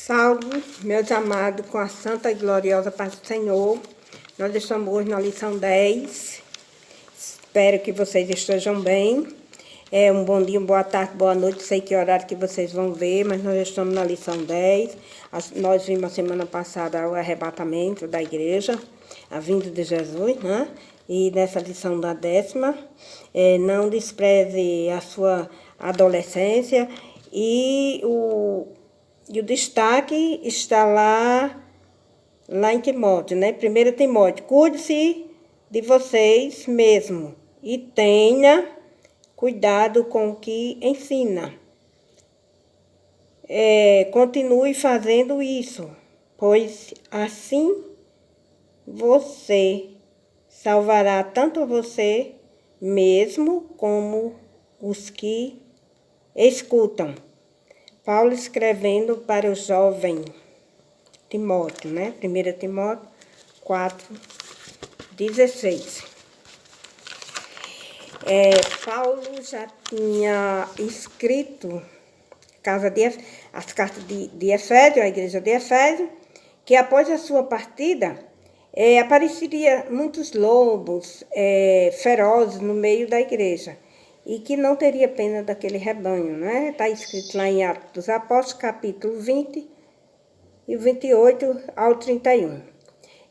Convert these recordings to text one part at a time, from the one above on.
Salve, meus amados, com a santa e gloriosa paz do Senhor. Nós estamos hoje na lição 10. Espero que vocês estejam bem. Um bom dia, boa tarde, boa noite. Sei que horário que vocês vão ver, mas nós estamos na lição 10. Nós vimos a semana passada o arrebatamento da igreja, a vinda de Jesus, né? E nessa lição da 10ª, não despreze a sua adolescência e o destaque está lá em Timóteo, né? 1 Timóteo, cuide-se de vocês mesmo e tenha cuidado com o que ensina. Continue fazendo isso, pois assim você salvará tanto você mesmo como os que escutam. Paulo escrevendo para o jovem Timóteo, né? 1 Timóteo 4:16. Paulo já tinha escrito as cartas de Efésio, a igreja de Efésio, que após a sua partida, apareceria muitos lobos ferozes no meio da igreja, e que não teria pena daquele rebanho, né? Está escrito lá em Atos dos Apóstolos, capítulo 20, e 28 ao 31.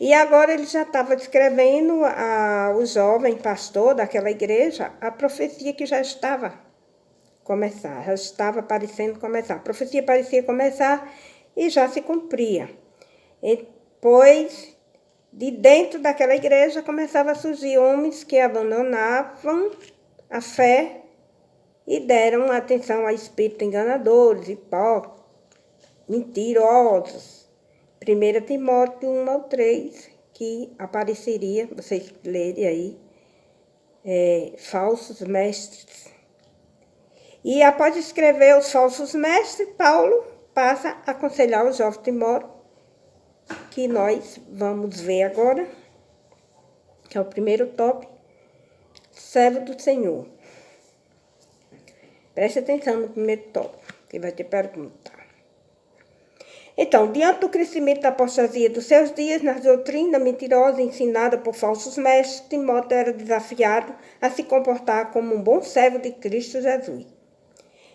E agora ele já estava descrevendo ao jovem pastor daquela igreja a profecia que já estava parecendo começar. A profecia parecia começar e já se cumpria. Pois de dentro daquela igreja começavam a surgir homens que abandonavam a fé e deram atenção a espíritos enganadores, hipócritas, mentirosos. 1 Timóteo 1:3, que apareceria, vocês lerem aí, falsos mestres. E após escrever os falsos mestres, Paulo passa a aconselhar o jovem Timóteo, que nós vamos ver agora, que é o primeiro tópico, servo do Senhor. Preste atenção no primeiro tópico, que vai ter pergunta. Então, diante do crescimento da apostasia dos seus dias, nas doutrinas mentirosas ensinadas por falsos mestres, Timóteo era desafiado a se comportar como um bom servo de Cristo Jesus.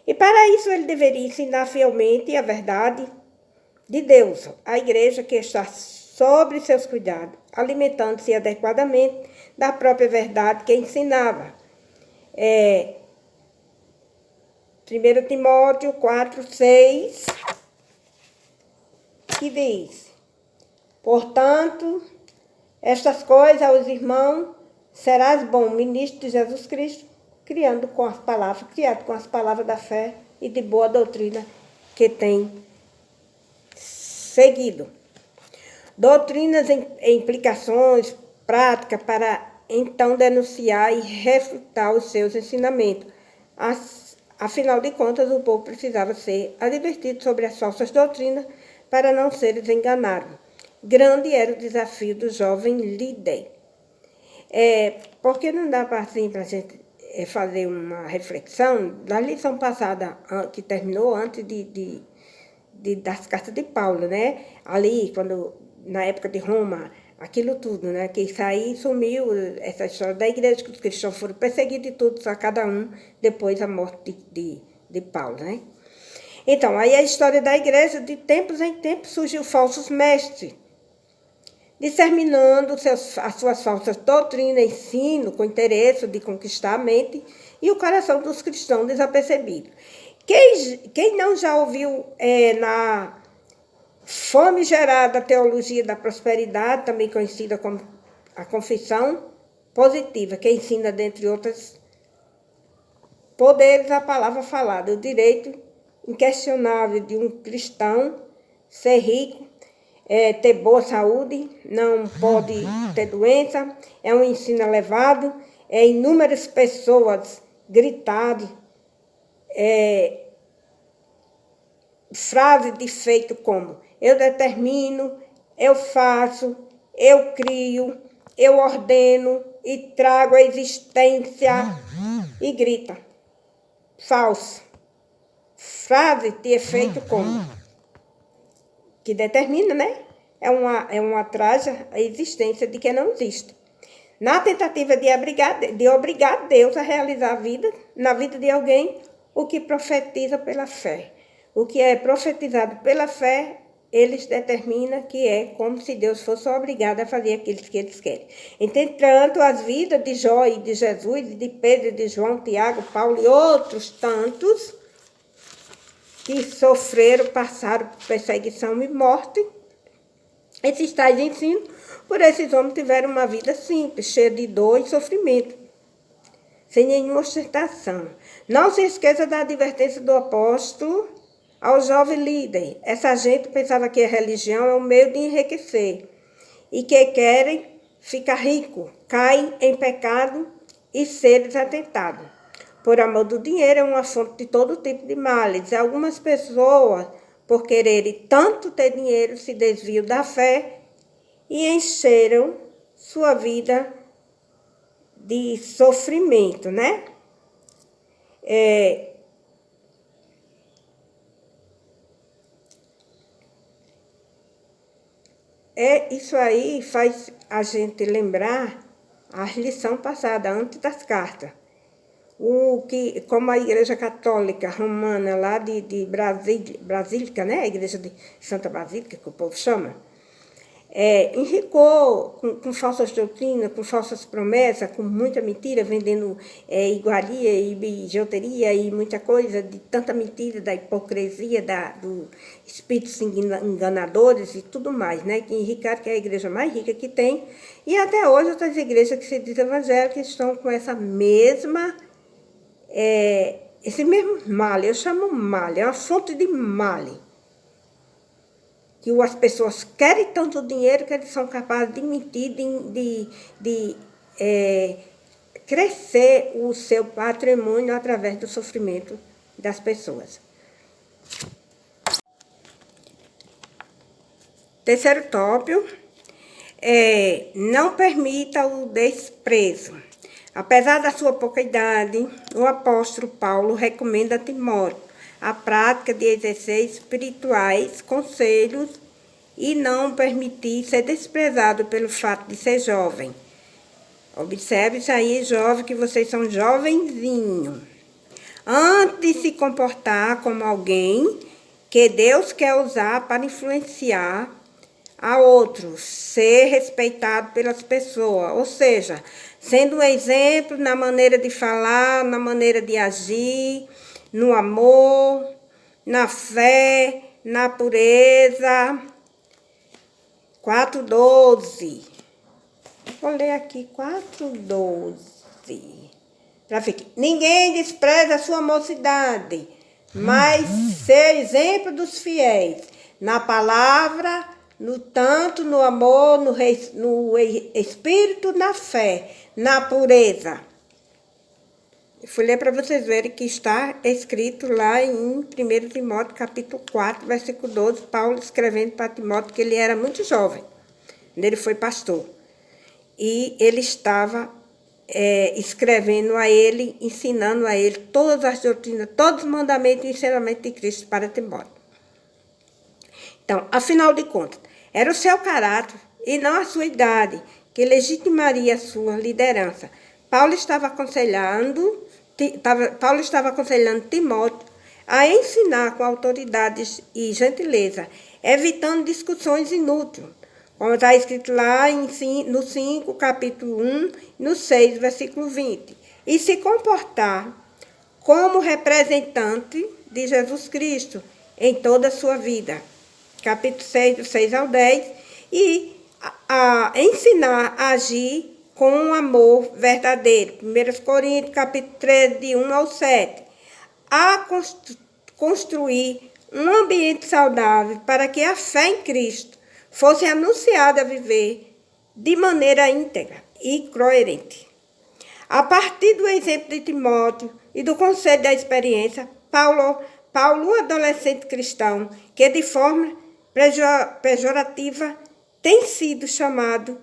E para isso ele deveria ensinar fielmente a verdade de Deus, a igreja que está sobre seus cuidados, alimentando-se adequadamente da própria verdade que ensinava. 1 Timóteo 4:6, que diz: portanto, estas coisas aos irmãos serás bom ministro de Jesus Cristo, criado com as palavras da fé e de boa doutrina que tem seguido. Doutrinas e implicações práticas para então denunciar e refutar os seus ensinamentos. Afinal de contas, o povo precisava ser advertido sobre as falsas doutrinas para não seres enganados. Grande era o desafio do jovem líder. Porque não dá para a gente fazer uma reflexão da lição passada, que terminou antes das cartas de Paulo, né? Ali, na época de Roma, aquilo tudo, né? Que isso aí sumiu, essa história da igreja, que os cristãos foram perseguidos e tudo, só cada um depois da morte de Paulo, né? Então, aí a história da igreja, de tempos em tempos, surgiu falsos mestres, disseminando as suas falsas doutrinas, ensino, com interesse de conquistar a mente e o coração dos cristãos desapercebidos. Quem não já ouviu na famigerada teologia da prosperidade, também conhecida como a confissão positiva, que ensina, dentre outros poderes, a palavra falada, o direito inquestionável de um cristão ser rico, ter boa saúde, não pode ter doença, é um ensino elevado, inúmeras pessoas gritando, frases de feito como: eu determino, eu faço, eu crio, eu ordeno e trago a existência, e grita. Falso. Frase de efeito como: que determina, né? É uma traja a existência de quem não existe. Na tentativa de obrigar Deus a realizar na vida de alguém, o que profetiza pela fé. O que é profetizado pela fé, eles determinam que é como se Deus fosse obrigado a fazer aquilo que eles querem. Entretanto, as vidas de Jó e de Jesus, de Pedro, de João, Tiago, Paulo e outros tantos que sofreram, passaram por perseguição e morte, esses tais ensinos, por esses homens tiveram uma vida simples, cheia de dor e sofrimento, sem nenhuma ostentação. Não se esqueça da advertência do apóstolo ao jovem líder. Essa gente pensava que a religião é um meio de enriquecer e que querem ficar rico, caem em pecado e ser desatentados. Por amor do dinheiro é uma fonte de todo tipo de males. E algumas pessoas, por quererem tanto ter dinheiro, se desviam da fé e encheram sua vida de sofrimento, né? Isso aí faz a gente lembrar a lição passada, antes das cartas. Como a Igreja Católica Romana, lá de Brasílica, né? A Igreja de Santa Basílica, que o povo chama, enricou com falsas doutrinas, com falsas promessas, com muita mentira, vendendo iguaria e bijuteria e muita coisa, de tanta mentira, da hipocrisia, do espíritos enganadores e tudo mais, né? Que enricaram, que é a igreja mais rica que tem. E até hoje outras igrejas que se dizem evangélicas estão com essa mesma, esse mesmo mal, eu chamo mal, é uma fonte de mal. Que as pessoas querem tanto dinheiro que eles são capazes de mentir, de crescer o seu patrimônio através do sofrimento das pessoas. Terceiro tópico, não permita o desprezo. Apesar da sua pouca idade, o apóstolo Paulo recomenda a Timóteo a prática de exercícios espirituais, conselhos e não permitir ser desprezado pelo fato de ser jovem. Observe isso aí, jovem, que vocês são jovenzinhos. Antes de se comportar como alguém que Deus quer usar para influenciar a outros, ser respeitado pelas pessoas, ou seja, sendo um exemplo na maneira de falar, na maneira de agir, no amor, na fé, na pureza. 4:12. Vou ler aqui 4:12. Para ficar. Ninguém despreza a sua mocidade, mas ser exemplo dos fiéis, na palavra, no amor, no espírito, na fé, na pureza. Eu fui ler para vocês verem que está escrito lá em 1 Timóteo, capítulo 4, versículo 12, Paulo escrevendo para Timóteo que ele era muito jovem, quando ele foi pastor. E ele estava escrevendo a ele, ensinando a ele todas as doutrinas, todos os mandamentos e ensinamentos de Cristo para Timóteo. Então, afinal de contas, era o seu caráter e não a sua idade que legitimaria a sua liderança. Paulo estava aconselhando Timóteo a ensinar com autoridade e gentileza, evitando discussões inúteis, como está escrito lá no 5, capítulo 1, no 6, versículo 20, e se comportar como representante de Jesus Cristo em toda a sua vida. Capítulo 6, do 6 ao 10, e ensinar a agir com um amor verdadeiro. 1 Coríntios, capítulo 13, de 1 ao 7. A construir um ambiente saudável para que a fé em Cristo fosse anunciada a viver de maneira íntegra e coerente. A partir do exemplo de Timóteo e do conselho da experiência, Paulo, um adolescente cristão, que de forma pejorativa tem sido chamado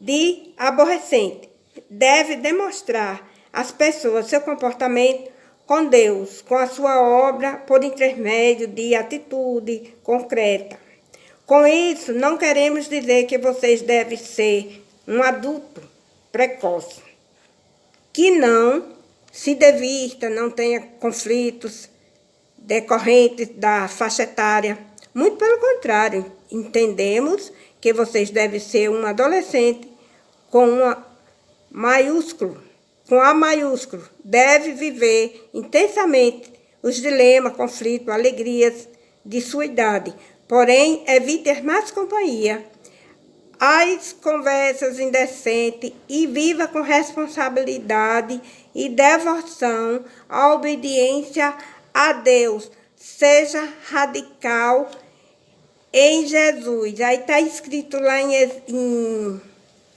de aborrecente, deve demonstrar às pessoas seu comportamento com Deus, com a sua obra, por intermédio de atitude concreta. Com isso, não queremos dizer que vocês devem ser um adulto precoce, que não se divirta, não tenha conflitos decorrentes da faixa etária. Muito pelo contrário, entendemos que vocês devem ser um adolescente com uma maiúsculo, com A maiúsculo. Deve viver intensamente os dilemas, conflitos, alegrias de sua idade. Porém, evite ter mais companhia, as conversas indecentes e viva com responsabilidade e devoção à obediência a Deus. Seja radical em Jesus. Aí está escrito lá em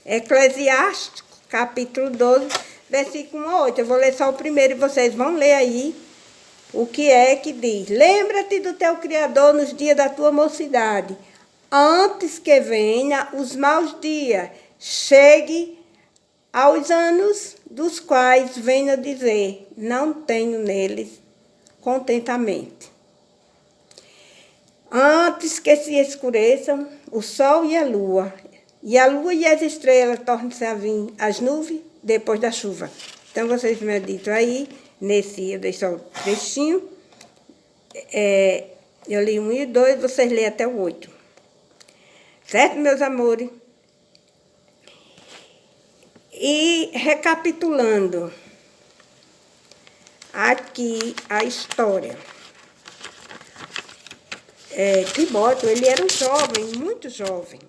Eclesiastes, capítulo 12, versículo 1 a 8. Eu vou ler só o primeiro e vocês vão ler aí o que é que diz. Lembra-te do teu Criador nos dias da tua mocidade, antes que venha os maus dias, chegue aos anos dos quais venha dizer, não tenho neles contentamento. Antes que se escureçam o sol e a lua e as estrelas tornem-se a vir as nuvens depois da chuva. Então, vocês meditam aí, eu dei só um trechinho, eu li 1 e 2, vocês lêem até o 8. Certo, meus amores? E recapitulando aqui a história. Timóteo, ele era um jovem, muito jovem.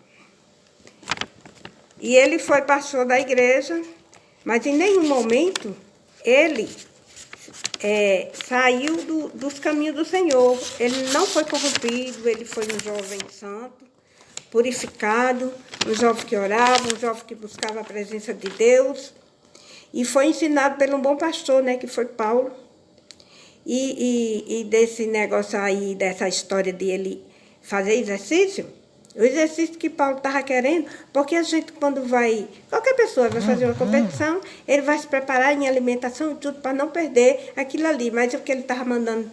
E ele foi pastor da igreja, mas em nenhum momento ele saiu dos caminhos do Senhor. Ele não foi corrompido, ele foi um jovem santo, purificado, um jovem que orava, um jovem que buscava a presença de Deus. E foi ensinado por um bom pastor, né, que foi Paulo. E desse negócio aí, dessa história de ele fazer exercício, o exercício que Paulo estava querendo, porque a gente quando qualquer pessoa vai fazer uma competição, ele vai se preparar em alimentação e tudo para não perder aquilo ali. Mas o que ele estava mandando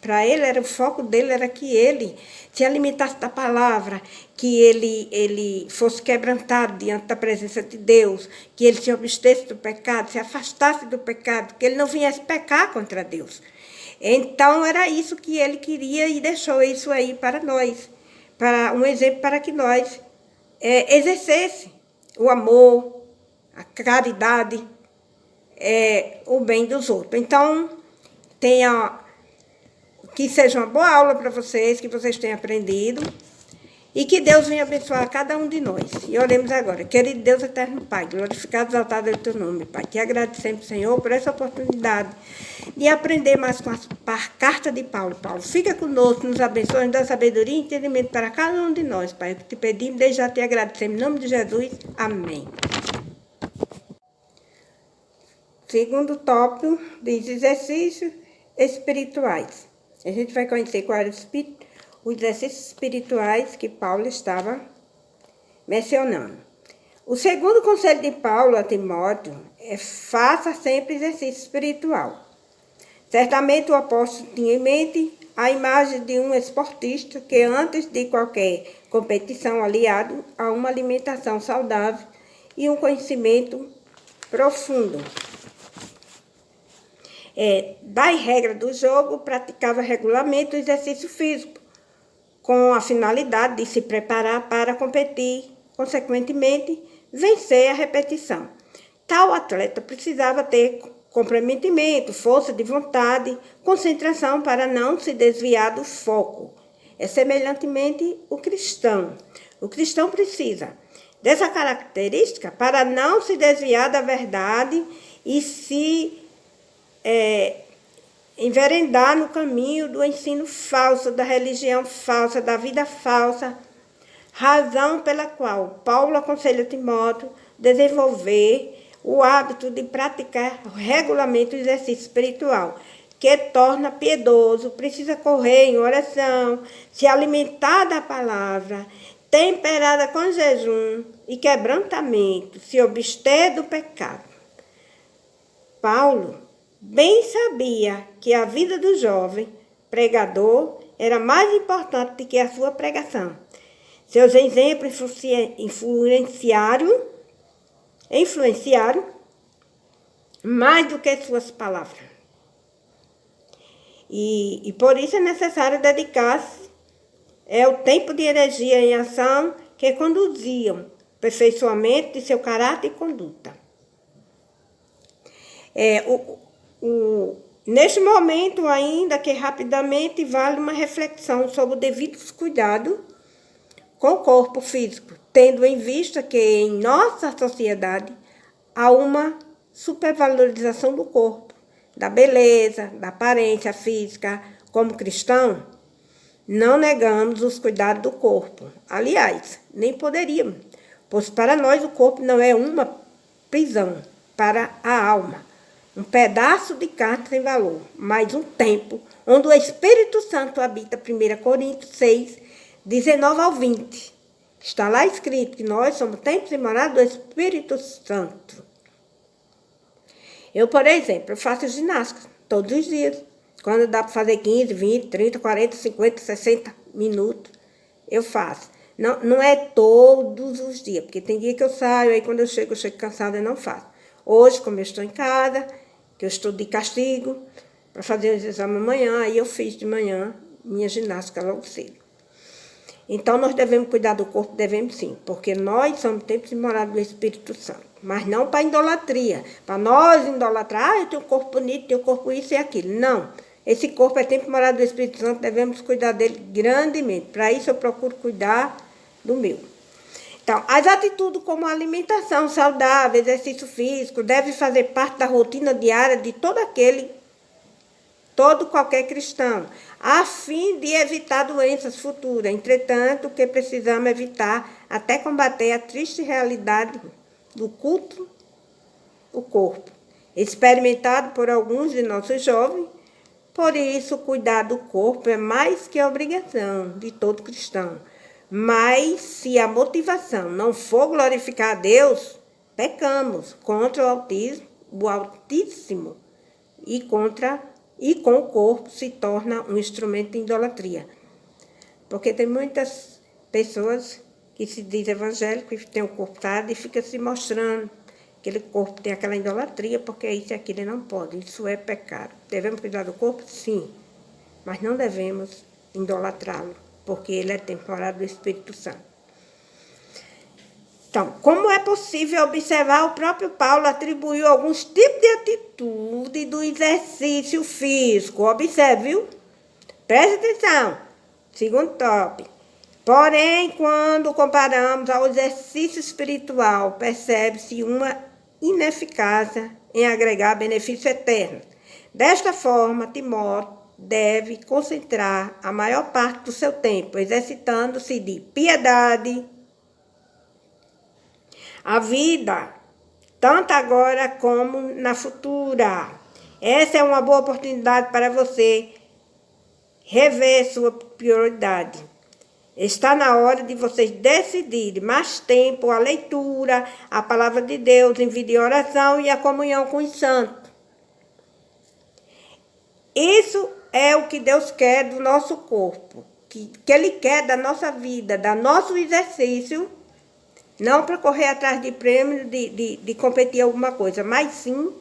para ele, o foco dele era que ele se alimentasse da palavra, que ele fosse quebrantado diante da presença de Deus, que ele se abstesse do pecado, se afastasse do pecado, que ele não viesse pecar contra Deus. Então, era isso que ele queria e deixou isso aí para nós, para um exemplo para que nós exercesse o amor, a caridade, o bem dos outros. Então, que seja uma boa aula para vocês, que vocês tenham aprendido e que Deus venha abençoar cada um de nós. E oremos agora. Querido Deus eterno Pai, glorificado e exaltado é o teu nome, Pai. Que agradecemos, Senhor, por essa oportunidade de aprender mais com a carta de Paulo. Paulo, fica conosco, nos abençoe, nos dá sabedoria e entendimento para cada um de nós, Pai. Eu te pedimos, desde já te agradecemos. Em nome de Jesus, amém. Segundo tópico, diz exercícios espirituais. A gente vai conhecer quais os exercícios espirituais que Paulo estava mencionando. O segundo conselho de Paulo a Timóteo é: faça sempre exercício espiritual. Certamente o apóstolo tinha em mente a imagem de um esportista que, antes de qualquer competição, aliado a uma alimentação saudável e um conhecimento profundo das regras do jogo, praticava regularmente o exercício físico, com a finalidade de se preparar para competir, consequentemente, vencer a repetição. Tal atleta precisava ter comprometimento, força de vontade, concentração para não se desviar do foco. Semelhantemente, o cristão. O cristão precisa dessa característica para não se desviar da verdade e se enveredar no caminho do ensino falso, da religião falsa, da vida falsa, razão pela qual Paulo aconselha Timóteo desenvolver o hábito de praticar regularmente o exercício espiritual, que torna piedoso, precisa correr em oração, se alimentar da palavra, temperada com jejum e quebrantamento, se abster do pecado. Paulo bem sabia que a vida do jovem pregador era mais importante do que a sua pregação. Seus exemplos influenciaram mais do que suas palavras. E por isso é necessário dedicar-se o tempo de energia em ação que conduziam aperfeiçoamento de seu caráter e conduta. Neste momento, ainda que rapidamente, vale uma reflexão sobre o devido cuidado com o corpo físico, tendo em vista que em nossa sociedade há uma supervalorização do corpo, da beleza, da aparência física. Como cristão, não negamos os cuidados do corpo. Aliás, nem poderíamos, pois para nós o corpo não é uma prisão para a alma, um pedaço de carne sem valor, mas um templo onde o Espírito Santo habita. 1 Coríntios 6, 19 ao 20. Está lá escrito que nós somos templos e morada do Espírito Santo. Eu, por exemplo, eu faço ginástica todos os dias. Quando dá para fazer 15, 20, 30, 40, 50, 60 minutos, eu faço. Não é todos os dias, porque tem dia que eu saio, aí quando eu chego cansada, eu não faço. Hoje, como eu estou em casa, que eu estou de castigo, para fazer os exames amanhã, aí eu fiz de manhã minha ginástica logo cedo. Então, nós devemos cuidar do corpo, devemos sim, porque nós somos templos e morada do Espírito Santo, mas não para idolatria, para nós idolatrar, eu tenho um corpo bonito, tenho um corpo isso e aquilo. Não, esse corpo é templo e morada do Espírito Santo, devemos cuidar dele grandemente. Para isso, eu procuro cuidar do meu. Então, as atitudes como alimentação saudável, exercício físico, devem fazer parte da rotina diária de qualquer cristão, a fim de evitar doenças futuras. Entretanto, o que precisamos evitar até combater a triste realidade do culto ao corpo, experimentado por alguns de nossos jovens. Por isso, cuidar do corpo é mais que obrigação de todo cristão. Mas, se a motivação não for glorificar a Deus, pecamos contra o Altíssimo e com o corpo se torna um instrumento de idolatria. Porque tem muitas pessoas que se dizem evangélicos e têm o corpo tarde e ficam se mostrando. Aquele corpo tem aquela idolatria, porque isso e aquilo não pode. Isso é pecado. Devemos cuidar do corpo? Sim. Mas não devemos idolatrá-lo, porque ele é temporário do Espírito Santo. Então, como é possível observar, o próprio Paulo atribuiu alguns tipos de atitude do exercício físico. Observe, viu? Preste atenção. Segundo tópico. Porém, quando comparamos ao exercício espiritual, percebe-se uma ineficácia em agregar benefício eterno. Desta forma, Timóteo deve concentrar a maior parte do seu tempo exercitando-se de piedade, a vida, tanto agora como na futura. Essa é uma boa oportunidade para você rever sua prioridade. Está na hora de vocês decidirem mais tempo a leitura, a palavra de Deus, em vida de oração e a comunhão com os santos. Isso é o que Deus quer do nosso corpo, que Ele quer da nossa vida, do nosso exercício, não para correr atrás de prêmio, de competir alguma coisa, mas sim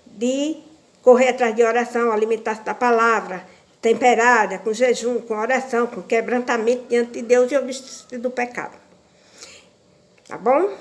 de correr atrás de oração, alimentar-se da palavra, temperada, com jejum, com oração, com quebrantamento diante de Deus e obstício do pecado. Tá bom?